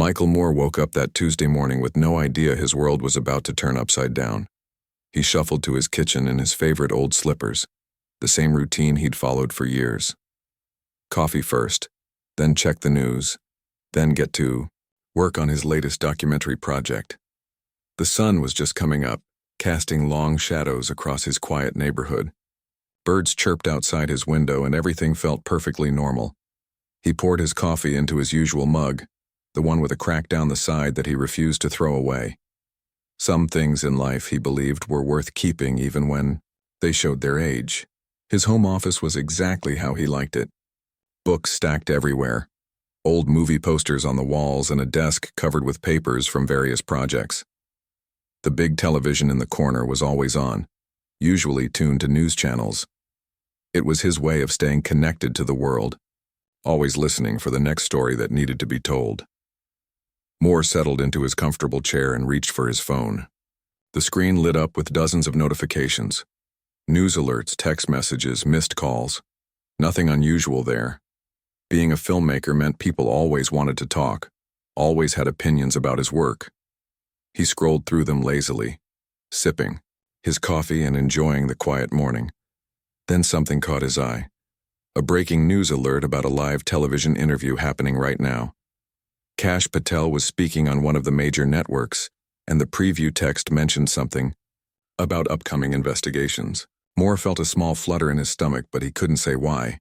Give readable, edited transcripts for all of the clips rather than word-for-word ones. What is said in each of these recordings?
Michael Moore woke up that Tuesday morning with no idea his world was about to turn upside down. He shuffled to his kitchen in his favorite old slippers, the same routine he'd followed for years. Coffee first, then check the news, then get to work on his latest documentary project. The sun was just coming up, casting long shadows across his quiet neighborhood. Birds chirped outside his window and everything felt perfectly normal. He poured his coffee into his usual mug, the one with a crack down the side that he refused to throw away. Some things in life, he believed, were worth keeping even when they showed their age. His home office was exactly how he liked it. Books stacked everywhere, old movie posters on the walls, and a desk covered with papers from various projects. The big television in the corner was always on, usually tuned to news channels. It was his way of staying connected to the world, always listening for the next story that needed to be told. Moore settled into his comfortable chair and reached for his phone. The screen lit up with dozens of notifications. News alerts, text messages, missed calls. Nothing unusual there. Being a filmmaker meant people always wanted to talk, always had opinions about his work. He scrolled through them lazily, sipping his coffee and enjoying the quiet morning. Then something caught his eye. A breaking news alert about a live television interview happening right now. Kash Patel was speaking on one of the major networks, and the preview text mentioned something about upcoming investigations. Moore felt a small flutter in his stomach, but he couldn't say why.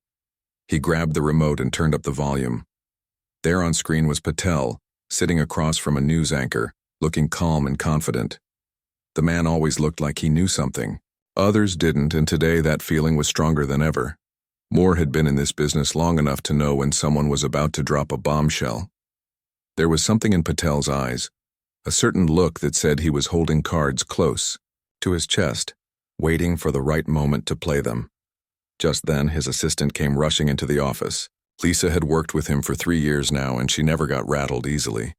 He grabbed the remote and turned up the volume. There on screen was Patel, sitting across from a news anchor, looking calm and confident. The man always looked like he knew something. Others didn't, and today that feeling was stronger than ever. Moore had been in this business long enough to know when someone was about to drop a bombshell. There was something in Patel's eyes, a certain look that said he was holding cards close to his chest, waiting for the right moment to play them. Just then, his assistant came rushing into the office. Lisa had worked with him for 3 years now, and she never got rattled easily.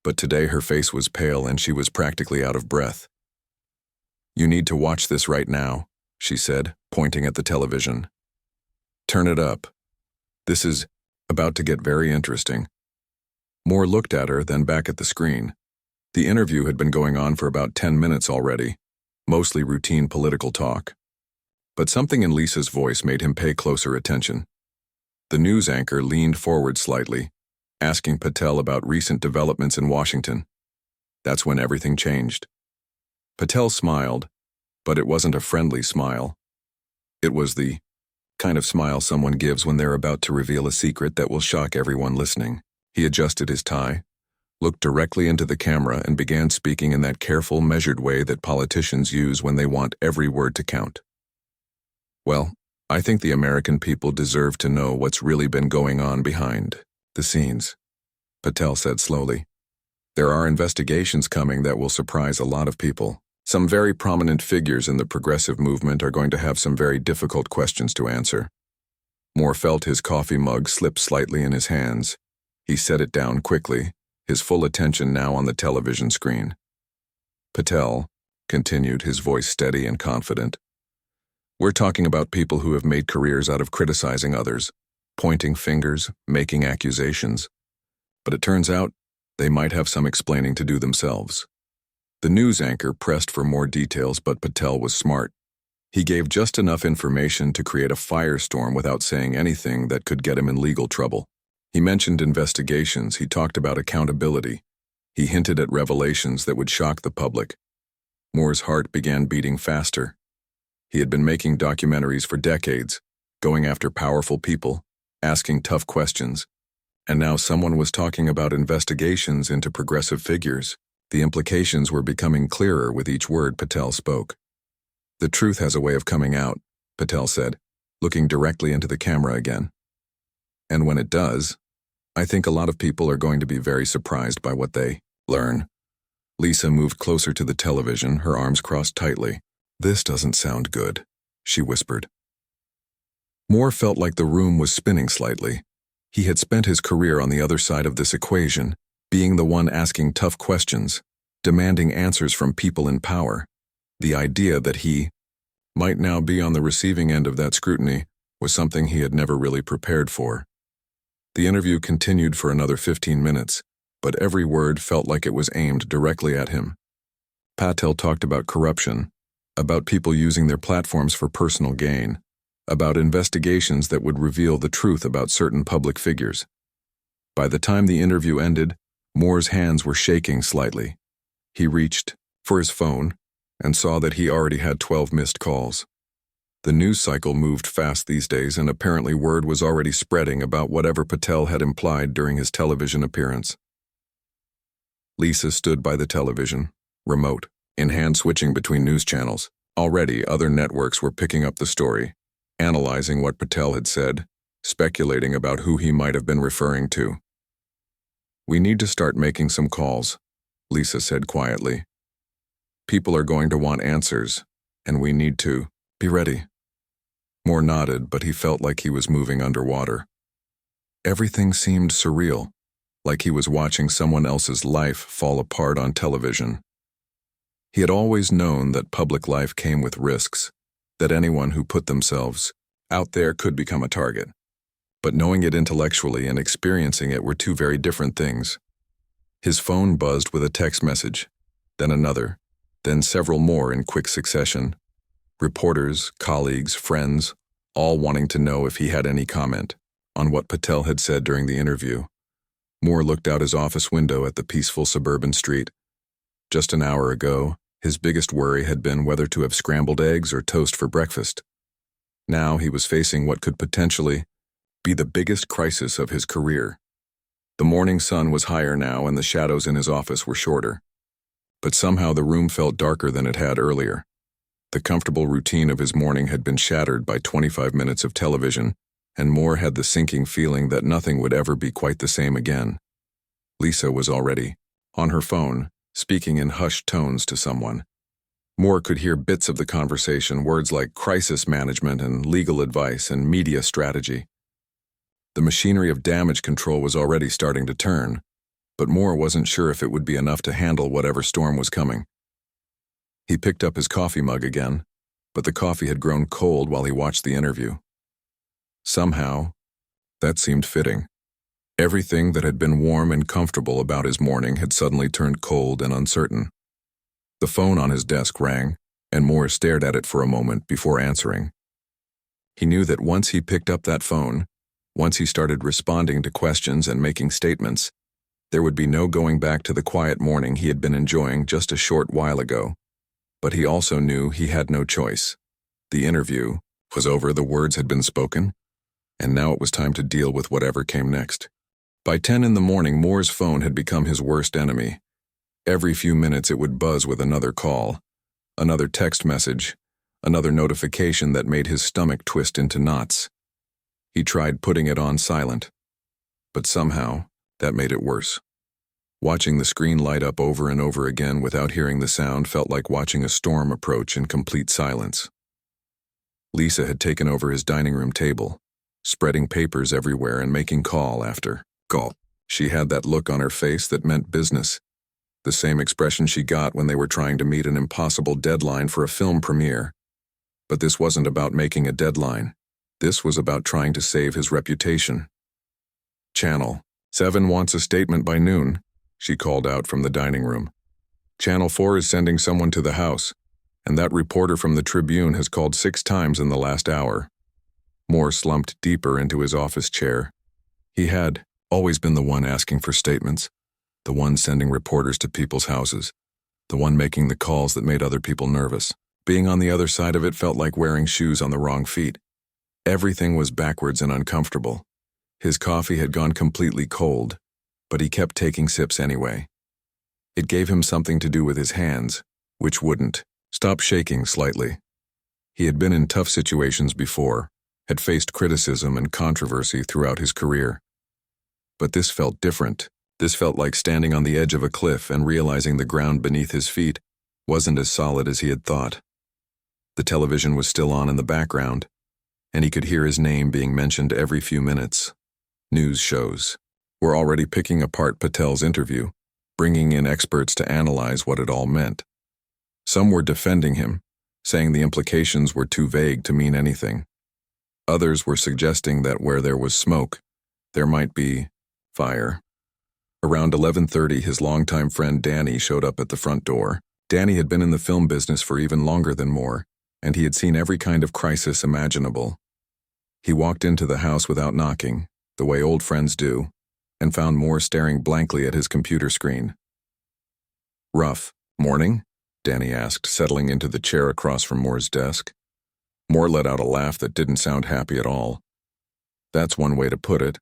But today her face was pale and she was practically out of breath. "You need to watch this right now," she said, pointing at the television. "Turn it up. This is about to get very interesting." Moore looked at her, then back at the screen. The interview had been going on for about 10 minutes already, mostly routine political talk. But something in Lisa's voice made him pay closer attention. The news anchor leaned forward slightly, asking Patel about recent developments in Washington. That's when everything changed. Patel smiled, but it wasn't a friendly smile. It was the kind of smile someone gives when they're about to reveal a secret that will shock everyone listening. He adjusted his tie, looked directly into the camera, and began speaking in that careful, measured way that politicians use when they want every word to count. "Well, I think the American people deserve to know what's really been going on behind the scenes," Patel said slowly. "There are investigations coming that will surprise a lot of people. Some very prominent figures in the progressive movement are going to have some very difficult questions to answer." Moore felt his coffee mug slip slightly in his hands. He set it down quickly, his full attention now on the television screen. "Patel," continued, his voice steady and confident, "we're talking about people who have made careers out of criticizing others, pointing fingers, making accusations. But it turns out they might have some explaining to do themselves." The news anchor pressed for more details, but Patel was smart. He gave just enough information to create a firestorm without saying anything that could get him in legal trouble. He mentioned investigations, he talked about accountability. He hinted at revelations that would shock the public. Moore's heart began beating faster. He had been making documentaries for decades, going after powerful people, asking tough questions. And now someone was talking about investigations into progressive figures. The implications were becoming clearer with each word Patel spoke. "The truth has a way of coming out," Patel said, looking directly into the camera again. "And when it does, I think a lot of people are going to be very surprised by what they learn." Lisa moved closer to the television, her arms crossed tightly. "This doesn't sound good," she whispered. Moore felt like the room was spinning slightly. He had spent his career on the other side of this equation, being the one asking tough questions, demanding answers from people in power. The idea that he might now be on the receiving end of that scrutiny was something he had never really prepared for. The interview continued for another 15 minutes, but every word felt like it was aimed directly at him. Patel talked about corruption, about people using their platforms for personal gain, about investigations that would reveal the truth about certain public figures. By the time the interview ended, Moore's hands were shaking slightly. He reached for his phone and saw that he already had 12 missed calls. The news cycle moved fast these days, and apparently word was already spreading about whatever Patel had implied during his television appearance. Lisa stood by the television, remote, in hand switching between news channels. Already, other networks were picking up the story, analyzing what Patel had said, speculating about who he might have been referring to. "We need to start making some calls," Lisa said quietly. "People are going to want answers, and we need to be ready." Moore nodded, but he felt like he was moving underwater. Everything seemed surreal, like he was watching someone else's life fall apart on television. He had always known that public life came with risks, that anyone who put themselves out there could become a target. But knowing it intellectually and experiencing it were two very different things. His phone buzzed with a text message, then another, then several more in quick succession. Reporters, colleagues, friends, all wanting to know if he had any comment on what Patel had said during the interview. Moore looked out his office window at the peaceful suburban street. Just an hour ago, his biggest worry had been whether to have scrambled eggs or toast for breakfast. Now he was facing what could potentially be the biggest crisis of his career. The morning sun was higher now, and the shadows in his office were shorter. But somehow the room felt darker than it had earlier. The comfortable routine of his morning had been shattered by 25 minutes of television, and Moore had the sinking feeling that nothing would ever be quite the same again. Lisa was already on her phone, speaking in hushed tones to someone. Moore could hear bits of the conversation, words like crisis management and legal advice and media strategy. The machinery of damage control was already starting to turn, but Moore wasn't sure if it would be enough to handle whatever storm was coming. He picked up his coffee mug again, but the coffee had grown cold while he watched the interview. Somehow, that seemed fitting. Everything that had been warm and comfortable about his morning had suddenly turned cold and uncertain. The phone on his desk rang, and Moore stared at it for a moment before answering. He knew that once he picked up that phone, once he started responding to questions and making statements, there would be no going back to the quiet morning he had been enjoying just a short while ago. But he also knew he had no choice. The interview was over, the words had been spoken, and now it was time to deal with whatever came next. By 10 in the morning, Moore's phone had become his worst enemy. Every few minutes it would buzz with another call, another text message, another notification that made his stomach twist into knots. He tried putting it on silent, but somehow that made it worse. Watching the screen light up over and over again without hearing the sound felt like watching a storm approach in complete silence. Lisa had taken over his dining room table, spreading papers everywhere and making call after call. She had that look on her face that meant business, the same expression she got when they were trying to meet an impossible deadline for a film premiere. But this wasn't about making a deadline. This was about trying to save his reputation. "Channel 7 wants a statement by noon," she called out from the dining room. "Channel 4 is sending someone to the house, and that reporter from the Tribune has called 6 times in the last hour." Moore slumped deeper into his office chair. He had always been the one asking for statements, the one sending reporters to people's houses, the one making the calls that made other people nervous. Being on the other side of it felt like wearing shoes on the wrong feet. Everything was backwards and uncomfortable. His coffee had gone completely cold, but he kept taking sips anyway. It gave him something to do with his hands, which wouldn't stop shaking slightly. He had been in tough situations before, had faced criticism and controversy throughout his career. But this felt different. This felt like standing on the edge of a cliff and realizing the ground beneath his feet wasn't as solid as he had thought. The television was still on in the background, and he could hear his name being mentioned every few minutes. News shows were already picking apart Patel's interview, bringing in experts to analyze what it all meant. Some were defending him, saying the implications were too vague to mean anything. Others were suggesting that where there was smoke, there might be fire. Around 11:30, his longtime friend Danny showed up at the front door. Danny had been in the film business for even longer than Moore, and he had seen every kind of crisis imaginable. He walked into the house without knocking, the way old friends do, and found Moore staring blankly at his computer screen. "Rough morning?" Danny asked, settling into the chair across from Moore's desk. Moore let out a laugh that didn't sound happy at all. "That's one way to put it.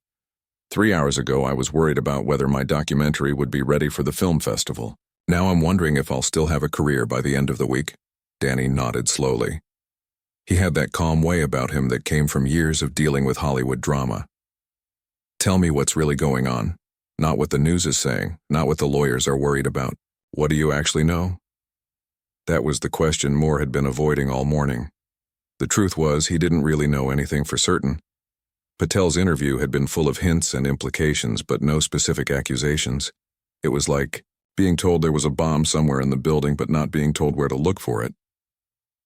3 hours ago, I was worried about whether my documentary would be ready for the film festival. Now I'm wondering if I'll still have a career by the end of the week." Danny nodded slowly. He had that calm way about him that came from years of dealing with Hollywood drama. "Tell me what's really going on. Not what the news is saying, not what the lawyers are worried about. What do you actually know?" That was the question Moore had been avoiding all morning. The truth was, he didn't really know anything for certain. Patel's interview had been full of hints and implications, but no specific accusations. It was like being told there was a bomb somewhere in the building but not being told where to look for it.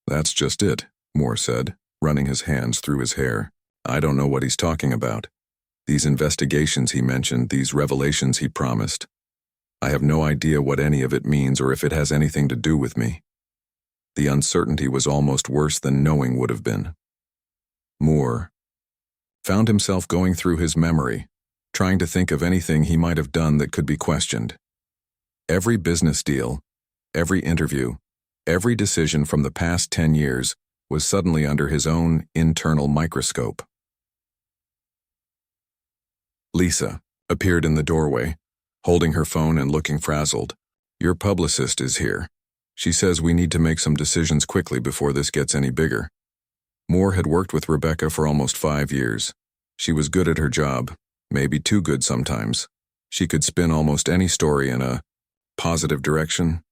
"That's just it," Moore said, running his hands through his hair. "I don't know what he's talking about. These investigations he mentioned, these revelations he promised. I have no idea what any of it means or if it has anything to do with me." The uncertainty was almost worse than knowing would have been. Moore found himself going through his memory, trying to think of anything he might have done that could be questioned. Every business deal, every interview, every decision from the past 10 years was suddenly under his own internal microscope. Lisa appeared in the doorway, holding her phone and looking frazzled. "Your publicist is here. She says we need to make some decisions quickly before this gets any bigger." Moore had worked with Rebecca for almost 5 years. She was good at her job, maybe too good sometimes. She could spin almost any story in a positive direction,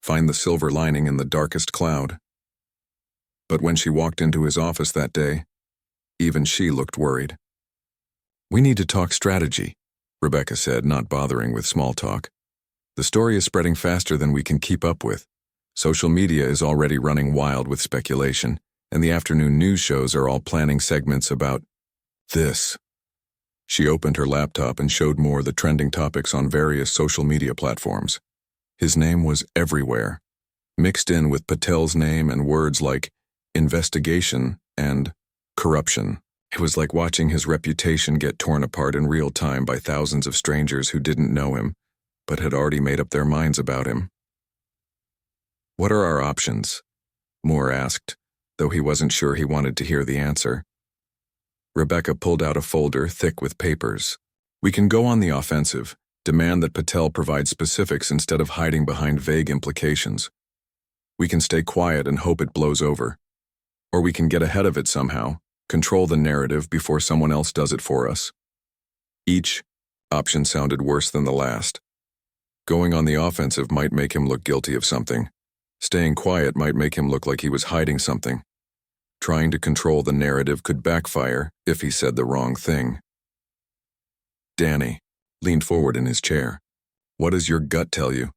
find the silver lining in the darkest cloud. But when she walked into his office that day, even she looked worried. "We need to talk strategy," Rebecca said, not bothering with small talk. "The story is spreading faster than we can keep up with. Social media is already running wild with speculation, and the afternoon news shows are all planning segments about this." She opened her laptop and showed Moore the trending topics on various social media platforms. His name was everywhere, mixed in with Patel's name and words like investigation and corruption. It was like watching his reputation get torn apart in real time by thousands of strangers who didn't know him, but had already made up their minds about him. "What are our options?" Moore asked, though he wasn't sure he wanted to hear the answer. Rebecca pulled out a folder thick with papers. "We can go on the offensive, demand that Patel provide specifics instead of hiding behind vague implications. We can stay quiet and hope it blows over. Or we can get ahead of it somehow, control the narrative before someone else does it for us." Each option sounded worse than the last. Going on the offensive might make him look guilty of something. Staying quiet might make him look like he was hiding something. Trying to control the narrative could backfire if he said the wrong thing. Danny leaned forward in his chair. "What does your gut tell you?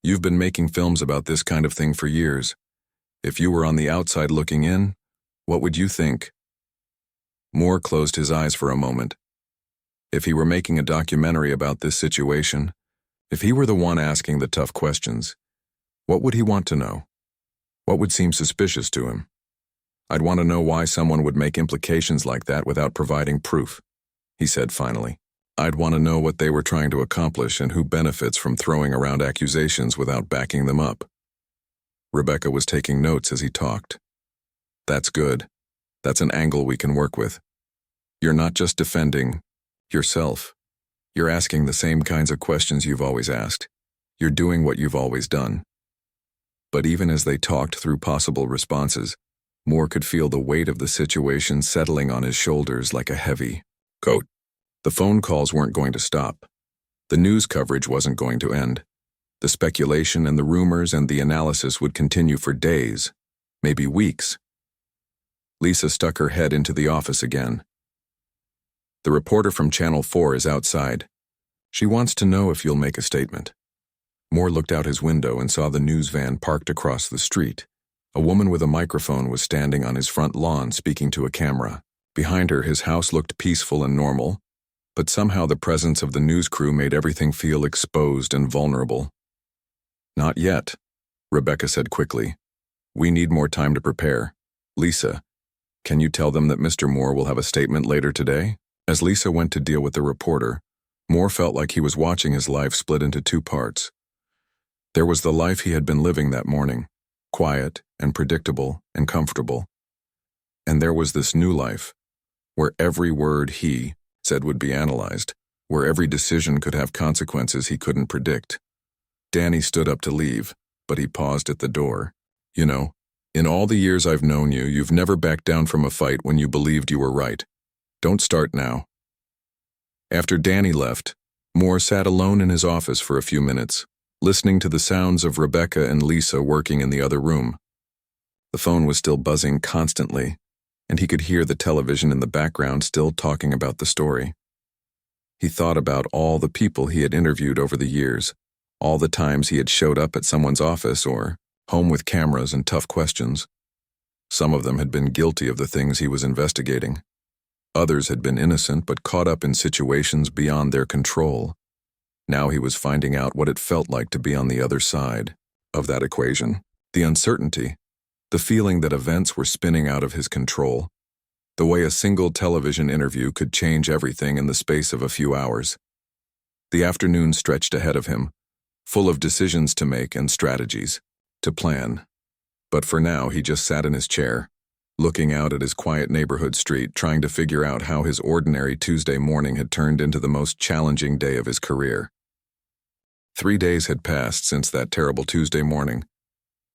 You've been making films about this kind of thing for years. If you were on the outside looking in, what would you think?" Moore closed his eyes for a moment. If he were making a documentary about this situation, if he were the one asking the tough questions, what would he want to know? What would seem suspicious to him? "I'd want to know why someone would make implications like that without providing proof," he said finally. "I'd want to know what they were trying to accomplish and who benefits from throwing around accusations without backing them up." Rebecca was taking notes as he talked. "That's good. That's an angle we can work with. You're not just defending yourself. You're asking the same kinds of questions you've always asked. You're doing what you've always done." But even as they talked through possible responses, Moore could feel the weight of the situation settling on his shoulders like a heavy coat. The phone calls weren't going to stop. The news coverage wasn't going to end. The speculation and the rumors and the analysis would continue for days, maybe weeks. Lisa stuck her head into the office again. "The reporter from Channel 4 is outside. She wants to know if you'll make a statement." Moore looked out his window and saw the news van parked across the street. A woman with a microphone was standing on his front lawn speaking to a camera. Behind her, his house looked peaceful and normal, but somehow the presence of the news crew made everything feel exposed and vulnerable. "Not yet," Rebecca said quickly. "We need more time to prepare. Lisa, can you tell them that Mr. Moore will have a statement later today?" As Lisa went to deal with the reporter, Moore felt like he was watching his life split into two parts. There was the life he had been living that morning, quiet and predictable and comfortable. And there was this new life, where every word he said would be analyzed, where every decision could have consequences he couldn't predict. Danny stood up to leave, but he paused at the door. "You know, in all the years I've known you, you've never backed down from a fight when you believed you were right. Don't start now." After Danny left, Moore sat alone in his office for a few minutes, listening to the sounds of Rebecca and Lisa working in the other room. The phone was still buzzing constantly, and he could hear the television in the background still talking about the story. He thought about all the people he had interviewed over the years, all the times he had showed up at someone's office or home with cameras and tough questions. Some of them had been guilty of the things he was investigating. Others had been innocent but caught up in situations beyond their control. Now he was finding out what it felt like to be on the other side of that equation. The uncertainty, the feeling that events were spinning out of his control, the way a single television interview could change everything in the space of a few hours. The afternoon stretched ahead of him, full of decisions to make and strategies to plan. But for now, he just sat in his chair, looking out at his quiet neighborhood street, trying to figure out how his ordinary Tuesday morning had turned into the most challenging day of his career. 3 days had passed since that terrible Tuesday morning,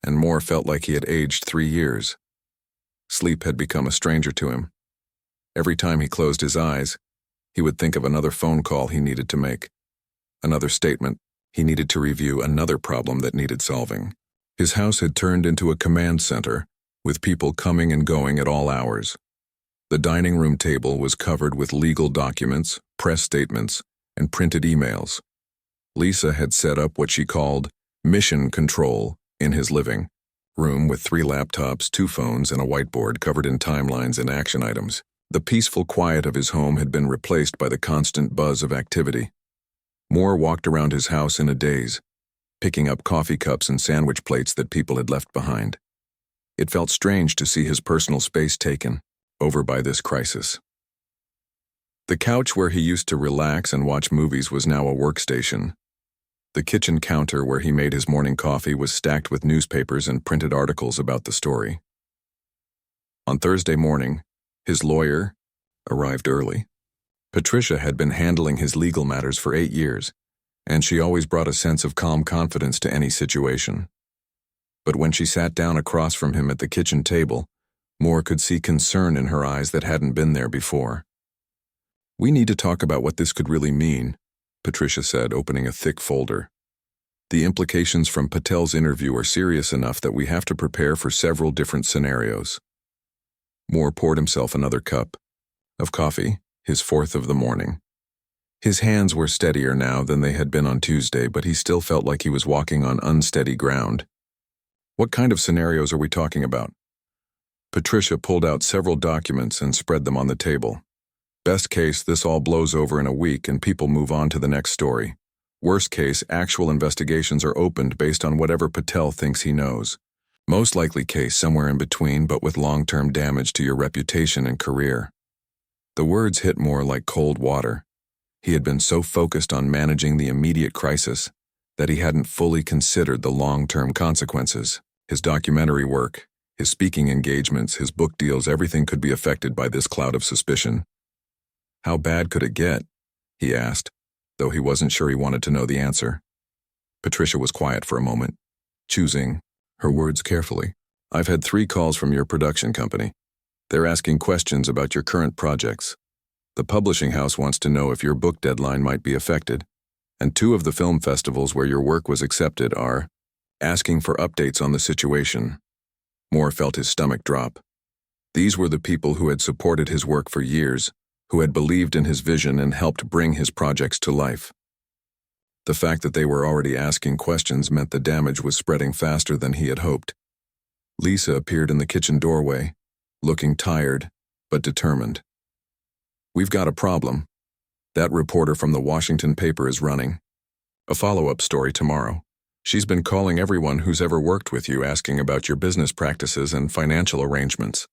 and Moore felt like he had aged 3 years. Sleep had become a stranger to him. Every time he closed his eyes, he would think of another phone call he needed to make, another statement he needed to review, another problem that needed solving. His house had turned into a command center, with people coming and going at all hours. The dining room table was covered with legal documents, press statements, and printed emails. Lisa had set up what she called mission control in his living room with 3 laptops, 2 phones, and a whiteboard covered in timelines and action items. The peaceful quiet of his home had been replaced by the constant buzz of activity. Moore walked around his house in a daze, picking up coffee cups and sandwich plates that people had left behind. It felt strange to see his personal space taken over by this crisis. The couch where he used to relax and watch movies was now a workstation. The kitchen counter where he made his morning coffee was stacked with newspapers and printed articles about the story. On Thursday morning, his lawyer arrived early. Patricia had been handling his legal matters for 8 years, and she always brought a sense of calm confidence to any situation. But when she sat down across from him at the kitchen table, Moore could see concern in her eyes that hadn't been there before. "We need to talk about what this could really mean," Patricia said, opening a thick folder. "The implications from Patel's interview are serious enough that we have to prepare for several different scenarios." Moore poured himself another cup of coffee, his 4th of the morning. His hands were steadier now than they had been on Tuesday, but he still felt like he was walking on unsteady ground. "What kind of scenarios are we talking about?" Patricia pulled out several documents and spread them on the table. "Best case, this all blows over in a week and people move on to the next story. Worst case, actual investigations are opened based on whatever Patel thinks he knows. Most likely case, somewhere in between, but with long-term damage to your reputation and career." The words hit Moore like cold water. He had been so focused on managing the immediate crisis that he hadn't fully considered the long-term consequences. His documentary work, his speaking engagements, his book deals, everything could be affected by this cloud of suspicion. "How bad could it get?" he asked, though he wasn't sure he wanted to know the answer. Patricia was quiet for a moment, choosing her words carefully. "I've had 3 calls from your production company. They're asking questions about your current projects. The publishing house wants to know if your book deadline might be affected, and 2 of the film festivals where your work was accepted are asking for updates on the situation." Moore felt his stomach drop. These were the people who had supported his work for years, who had believed in his vision and helped bring his projects to life. The fact that they were already asking questions meant the damage was spreading faster than he had hoped. Lisa appeared in the kitchen doorway, looking tired but determined. "We've got a problem." That reporter from the Washington paper is running. A follow-up story tomorrow. She's been calling everyone who's ever worked with you asking about your business practices and financial arrangements.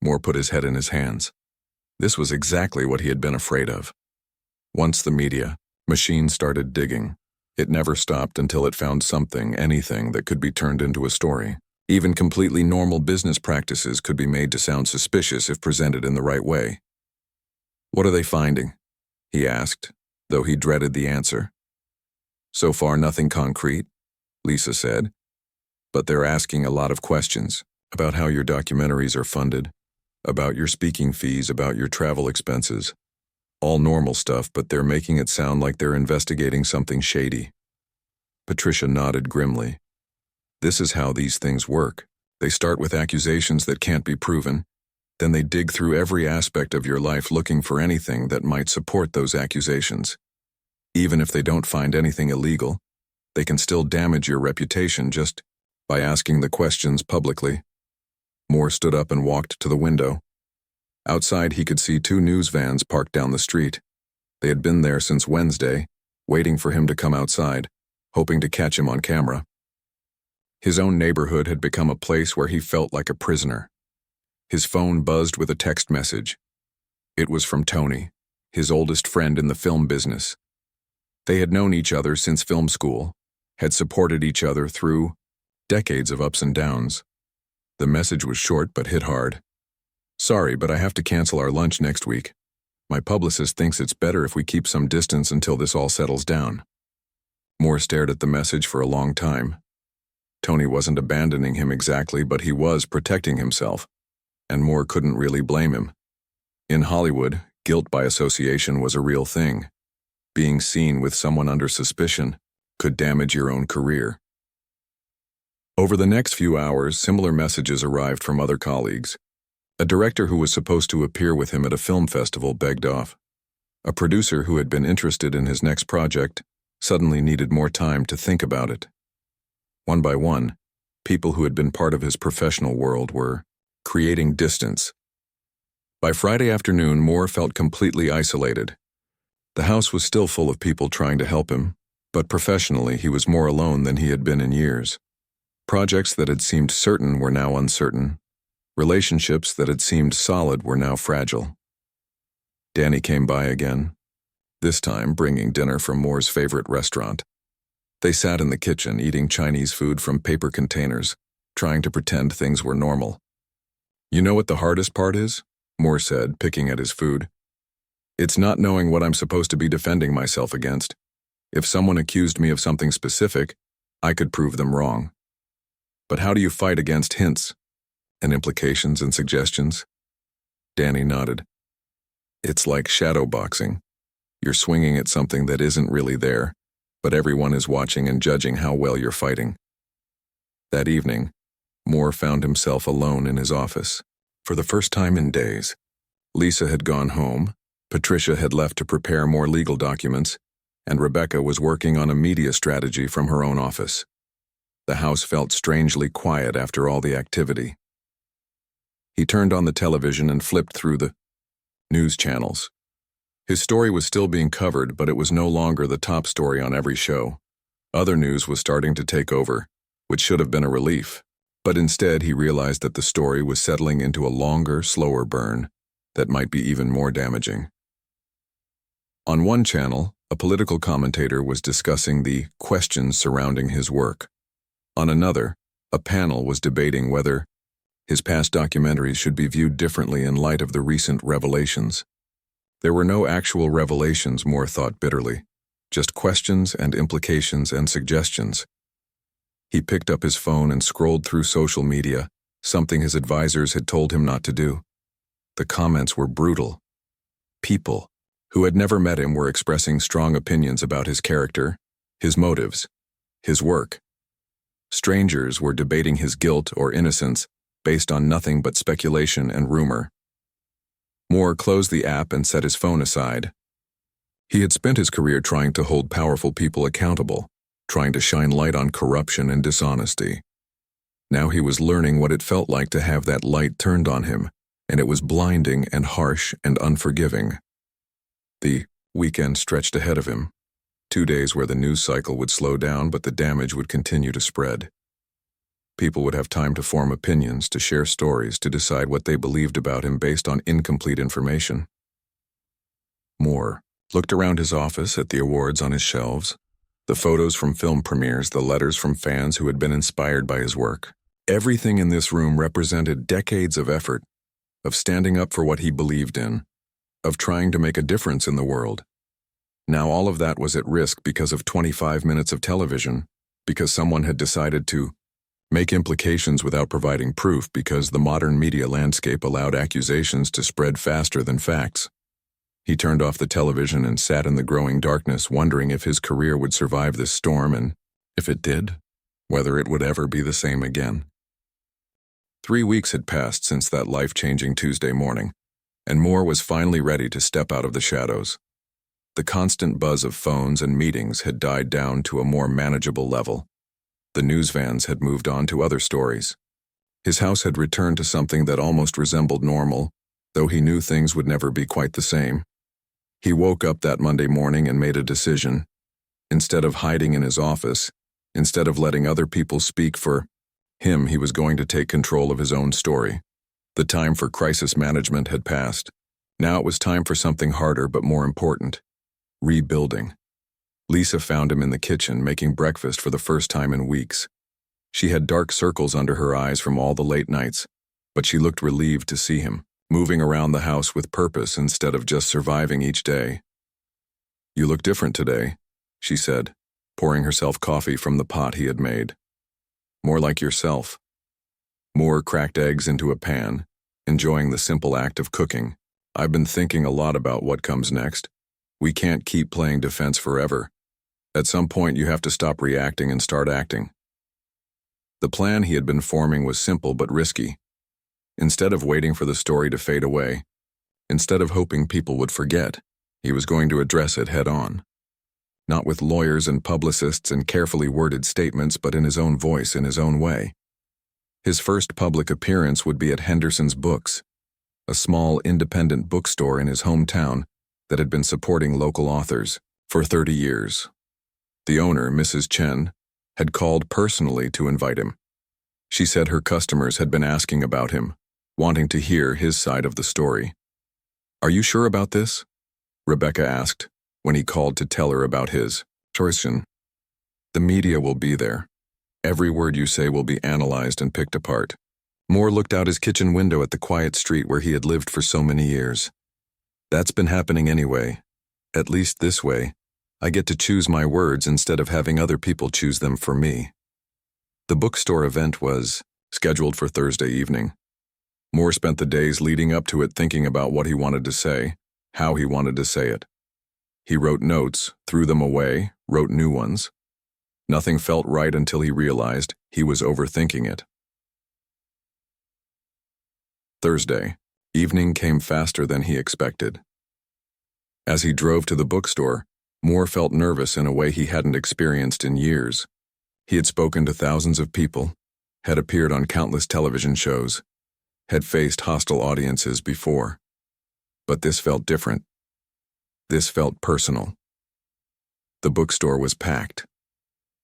Moore put his head in his hands. This was exactly what he had been afraid of. Once the media machine started digging, it never stopped until it found something, anything that could be turned into a story. Even completely normal business practices could be made to sound suspicious if presented in the right way. "What are they finding?" he asked, though he dreaded the answer. "So far, nothing concrete," Lisa said, "but they're asking a lot of questions about how your documentaries are funded, about your speaking fees, about your travel expenses. All normal stuff, but they're making it sound like they're investigating something shady." Patricia nodded grimly. "This is how these things work. They start with accusations that can't be proven. Then they dig through every aspect of your life looking for anything that might support those accusations. Even if they don't find anything illegal, they can still damage your reputation just by asking the questions publicly." Moore stood up and walked to the window. Outside, he could see 2 news vans parked down the street. They had been there since Wednesday, waiting for him to come outside, hoping to catch him on camera. His own neighborhood had become a place where he felt like a prisoner. His phone buzzed with a text message. It was from Tony, his oldest friend in the film business. They had known each other since film school, had supported each other through decades of ups and downs. The message was short but hit hard. "Sorry, but I have to cancel our lunch next week. My publicist thinks it's better if we keep some distance until this all settles down." Moore stared at the message for a long time. Tony wasn't abandoning him exactly, but he was protecting himself, and Moore couldn't really blame him. In Hollywood, guilt by association was a real thing. Being seen with someone under suspicion could damage your own career. Over the next few hours, similar messages arrived from other colleagues. A director who was supposed to appear with him at a film festival begged off. A producer who had been interested in his next project suddenly needed more time to think about it. One by one, people who had been part of his professional world were creating distance. By Friday afternoon, Moore felt completely isolated. The house was still full of people trying to help him, but professionally he was more alone than he had been in years. Projects that had seemed certain were now uncertain. Relationships that had seemed solid were now fragile. Danny came by again, this time bringing dinner from Moore's favorite restaurant. They sat in the kitchen eating Chinese food from paper containers, trying to pretend things were normal. "You know what the hardest part is?" Moore said, picking at his food. "It's not knowing what I'm supposed to be defending myself against. If someone accused me of something specific, I could prove them wrong. But how do you fight against hints and implications and suggestions?" Danny nodded. "It's like shadow boxing. You're swinging at something that isn't really there, but everyone is watching and judging how well you're fighting." That evening, Moore found himself alone in his office. For the first time in days, Lisa had gone home, Patricia had left to prepare more legal documents, and Rebecca was working on a media strategy from her own office. The house felt strangely quiet after all the activity. He turned on the television and flipped through the news channels. His story was still being covered, but it was no longer the top story on every show. Other news was starting to take over, which should have been a relief. But instead, he realized that the story was settling into a longer, slower burn that might be even more damaging. On one channel, a political commentator was discussing the questions surrounding his work. On another, a panel was debating whether his past documentaries should be viewed differently in light of the recent revelations. There were no actual revelations, Moore thought bitterly, just questions and implications and suggestions. He picked up his phone and scrolled through social media, something his advisors had told him not to do. The comments were brutal. People who had never met him were expressing strong opinions about his character, his motives, his work. Strangers were debating his guilt or innocence based on nothing but speculation and rumor. Moore closed the app and set his phone aside. He had spent his career trying to hold powerful people accountable, trying to shine light on corruption and dishonesty. Now he was learning what it felt like to have that light turned on him, and it was blinding and harsh and unforgiving. The Weekend stretched ahead of him. 2 days where the news cycle would slow down, but the damage would continue to spread. People would have time to form opinions, to share stories, to decide what they believed about him based on incomplete information. Moore looked around his office at the awards on his shelves, the photos from film premieres, the letters from fans who had been inspired by his work. Everything in this room represented decades of effort, of standing up for what he believed in, of trying to make a difference in the world. Now all of that was at risk because of 25 minutes of television, because someone had decided to make implications without providing proof, because the modern media landscape allowed accusations to spread faster than facts. He turned off the television and sat in the growing darkness, wondering if his career would survive this storm, and if it did, whether it would ever be the same again. 3 weeks had passed since that life-changing Tuesday morning, and Moore was finally ready to step out of the shadows. The constant buzz of phones and meetings had died down to a more manageable level. The news vans had moved on to other stories. His house had returned to something that almost resembled normal, though he knew things would never be quite the same. He woke up that Monday morning and made a decision. Instead of hiding in his office, instead of letting other people speak for him, he was going to take control of his own story. The time for crisis management had passed. Now it was time for something harder but more important: rebuilding. Lisa found him in the kitchen making breakfast for the first time in weeks. She had dark circles under her eyes from all the late nights, but she looked relieved to see him, moving around the house with purpose instead of just surviving each day. "You look different today," she said, pouring herself coffee from the pot he had made. "More like yourself." Moore cracked eggs into a pan, enjoying the simple act of cooking. "I've been thinking a lot about what comes next. We can't keep playing defense forever. At some point you have to stop reacting and start acting." The plan he had been forming was simple but risky. Instead of waiting for the story to fade away, instead of hoping people would forget, he was going to address it head on. Not with lawyers and publicists and carefully worded statements, but in his own voice, in his own way. His first public appearance would be at Henderson's Books, a small independent bookstore in his hometown that had been supporting local authors for 30 years. The owner, Mrs. Chen, had called personally to invite him. She said her customers had been asking about him, wanting to hear his side of the story. "Are you sure about this?" Rebecca asked when he called to tell her about his choice. "The media will be there. Every word you say will be analyzed and picked apart." Moore looked out his kitchen window at the quiet street where he had lived for so many years. "That's been happening anyway. At least this way, I get to choose my words instead of having other people choose them for me." The bookstore event was scheduled for Thursday evening. Moore spent the days leading up to it thinking about what he wanted to say, how he wanted to say it. He wrote notes, threw them away, wrote new ones. Nothing felt right until he realized he was overthinking it. Thursday evening came faster than he expected. As he drove to the bookstore, Moore felt nervous in a way he hadn't experienced in years. He had spoken to thousands of people, had appeared on countless television shows, had faced hostile audiences before. But this felt different. This felt personal. The bookstore was packed.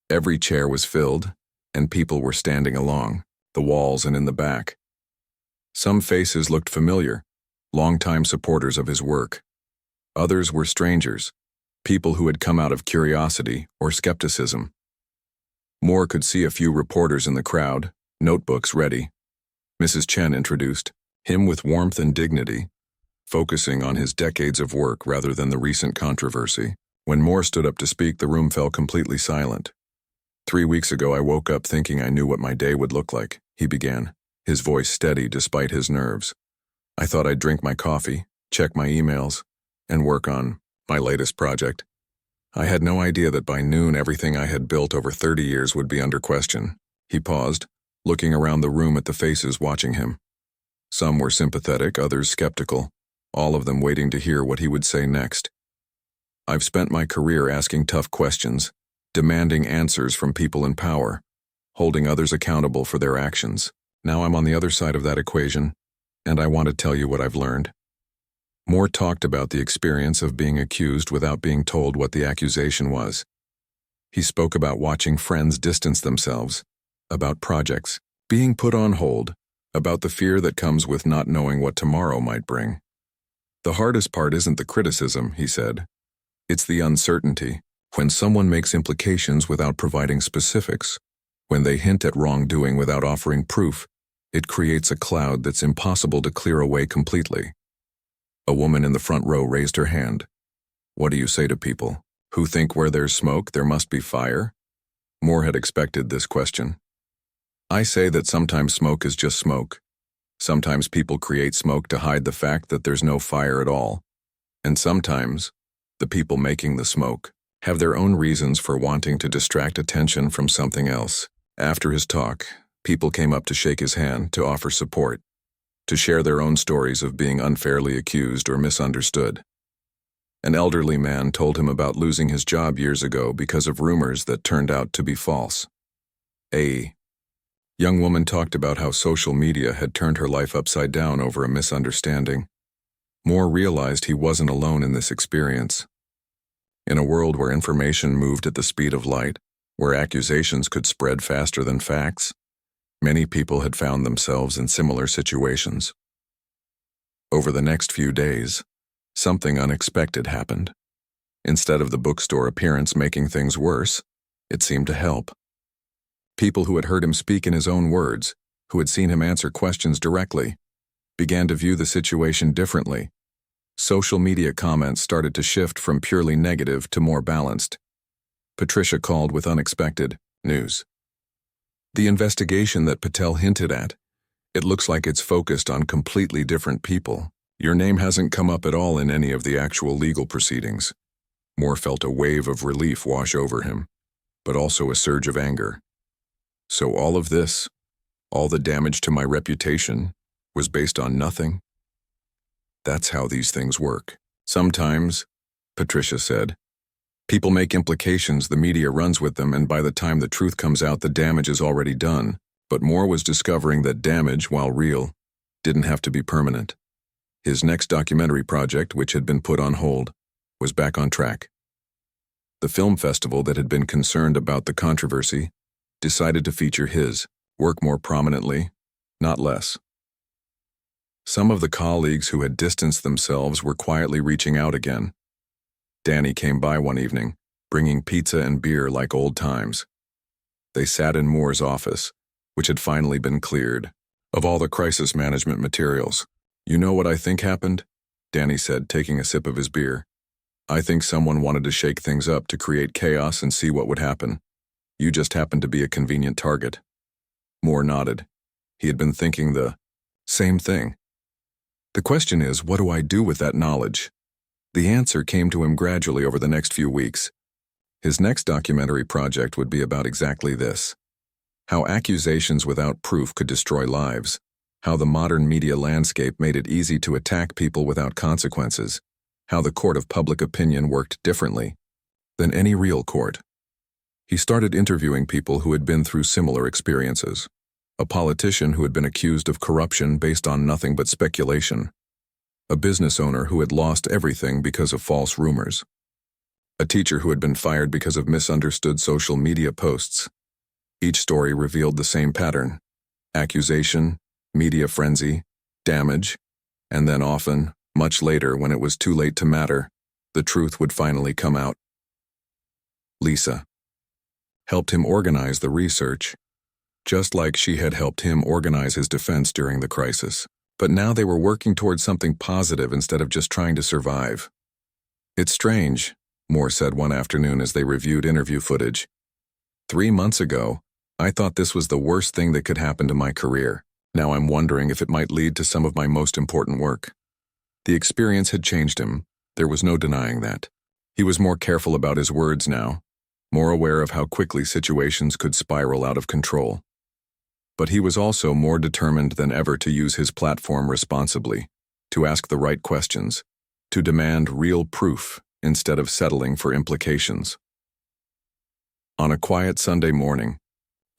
Every chair was filled, and people were standing along the walls and in the back. Some faces looked familiar, longtime supporters of his work. Others were strangers, people who had come out of curiosity or skepticism. Moore could see a few reporters in the crowd, notebooks ready. Mrs. Chen introduced him with warmth and dignity, focusing on his decades of work rather than the recent controversy. When Moore stood up to speak, the room fell completely silent. 3 weeks ago, I woke up thinking I knew what my day would look like, he began, his voice steady despite his nerves. I thought I'd drink my coffee, check my emails, and work on my latest project. I had no idea that by noon everything I had built over 30 years would be under question. He paused, looking around the room at the faces watching him. Some were sympathetic, others skeptical, all of them waiting to hear what he would say next. I've spent my career asking tough questions, demanding answers from people in power, holding others accountable for their actions. Now I'm on the other side of that equation, and I want to tell you what I've learned. Moore talked about the experience of being accused without being told what the accusation was. He spoke about watching friends distance themselves, about projects being put on hold, about the fear that comes with not knowing what tomorrow might bring. The hardest part isn't the criticism, he said. It's the uncertainty, when someone makes implications without providing specifics, when they hint at wrongdoing without offering proof. It creates a cloud that's impossible to clear away completely. A woman in the front row raised her hand. What do you say to people who think where there's smoke, there must be fire? Moore had expected this question. I say that sometimes smoke is just smoke. Sometimes people create smoke to hide the fact that there's no fire at all. And sometimes, the people making the smoke have their own reasons for wanting to distract attention from something else. After his talk, people came up to shake his hand, to offer support, to share their own stories of being unfairly accused or misunderstood. An elderly man told him about losing his job years ago because of rumors that turned out to be false. A young woman talked about how social media had turned her life upside down over a misunderstanding. Moore realized he wasn't alone in this experience. In a world where information moved at the speed of light, where accusations could spread faster than facts, many people had found themselves in similar situations. Over the next few days, something unexpected happened. Instead of the bookstore appearance making things worse, it seemed to help. People who had heard him speak in his own words, who had seen him answer questions directly, began to view the situation differently. Social media comments started to shift from purely negative to more balanced. Patricia called with unexpected news. The investigation that Patel hinted at, it looks like it's focused on completely different people. Your name hasn't come up at all in any of the actual legal proceedings. Moore felt a wave of relief wash over him, but also a surge of anger. So all of this, all the damage to my reputation, was based on nothing? That's how these things work. Sometimes, Patricia said, people make implications, the media runs with them, and by the time the truth comes out, the damage is already done. But Moore was discovering that damage, while real, didn't have to be permanent. His next documentary project, which had been put on hold, was back on track. The film festival that had been concerned about the controversy decided to feature his work more prominently, not less. Some of the colleagues who had distanced themselves were quietly reaching out again. Danny came by one evening, bringing pizza and beer like old times. They sat in Moore's office, which had finally been cleared of all the crisis management materials. You know what I think happened? Danny said, taking a sip of his beer. I think someone wanted to shake things up to create chaos and see what would happen. You just happened to be a convenient target. Moore nodded. He had been thinking the same thing. The question is, what do I do with that knowledge? The answer came to him gradually over the next few weeks. His next documentary project would be about exactly this: how accusations without proof could destroy lives, how the modern media landscape made it easy to attack people without consequences, how the court of public opinion worked differently than any real court. He started interviewing people who had been through similar experiences. A politician who had been accused of corruption based on nothing but speculation. A business owner who had lost everything because of false rumors. A teacher who had been fired because of misunderstood social media posts. Each story revealed the same pattern: accusation, media frenzy, damage, and then often, much later when it was too late to matter, the truth would finally come out. Lisa helped him organize the research, just like she had helped him organize his defense during the crisis. But now they were working towards something positive instead of just trying to survive. It's strange, Moore said one afternoon as they reviewed interview footage. 3 months ago, I thought this was the worst thing that could happen to my career. Now I'm wondering if it might lead to some of my most important work. The experience had changed him. There was no denying that. He was more careful about his words now, more aware of how quickly situations could spiral out of control. But he was also more determined than ever to use his platform responsibly, to ask the right questions, to demand real proof instead of settling for implications. On a quiet Sunday morning,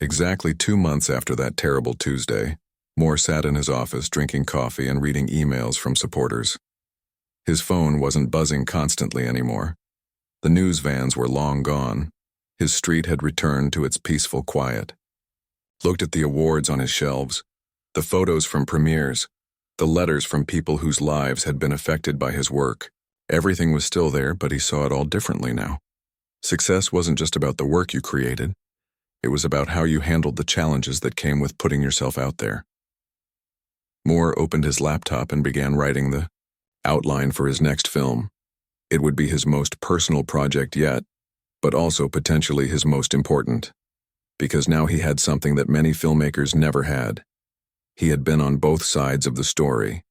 exactly 2 months after that terrible Tuesday, Moore sat in his office drinking coffee and reading emails from supporters. His phone wasn't buzzing constantly anymore. The news vans were long gone. His street had returned to its peaceful quiet. Looked at the awards on his shelves, the photos from premieres, the letters from people whose lives had been affected by his work. Everything was still there, but he saw it all differently now. Success wasn't just about the work you created. It was about how you handled the challenges that came with putting yourself out there. Moore opened his laptop and began writing the outline for his next film. It would be his most personal project yet, but also potentially his most important. Because now he had something that many filmmakers never had. He had been on both sides of the story.